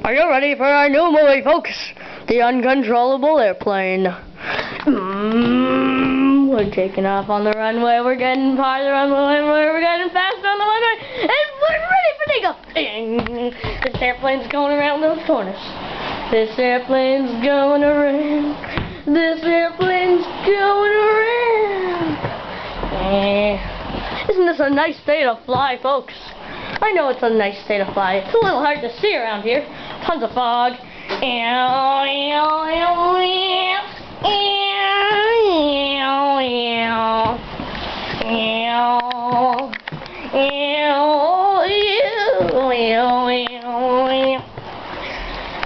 Are you ready for our new movie, folks? The Uncontrollable Airplane. We're taking off on the runway. We're getting farther on the runway. We're getting faster on the runway. And we're ready for takeoff. This airplane's going around those corners. This airplane's going around. This airplane's going around. Isn't this a nice day to fly, folks? I know it's a nice day to fly. It's a little hard to see around here. Tons of fog.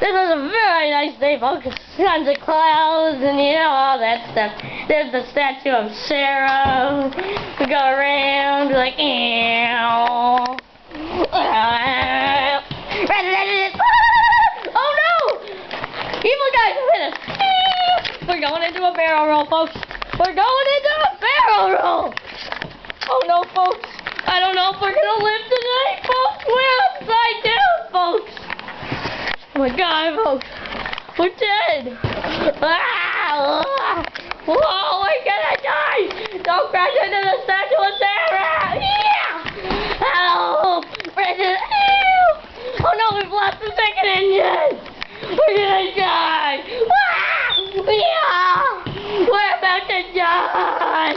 This is a very nice day, folks. Tons of clouds and all that stuff. There's the statue of Sarah. We go around like oh no! Evil guys have hit us! We're going into a barrel roll, folks. We're going into a barrel roll! Oh no, folks. I don't know if we're gonna live tonight, folks. We're upside down, folks. Oh my god, folks. We're dead. Whoa, we're gonna die! Don't crash into the statue of Sarah! Yeah! Help! Oh no, we've lost the second engine! We're gonna die! Yeah! We're about to die!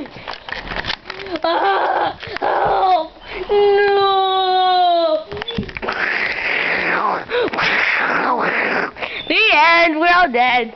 Help! No! The end! We're all dead.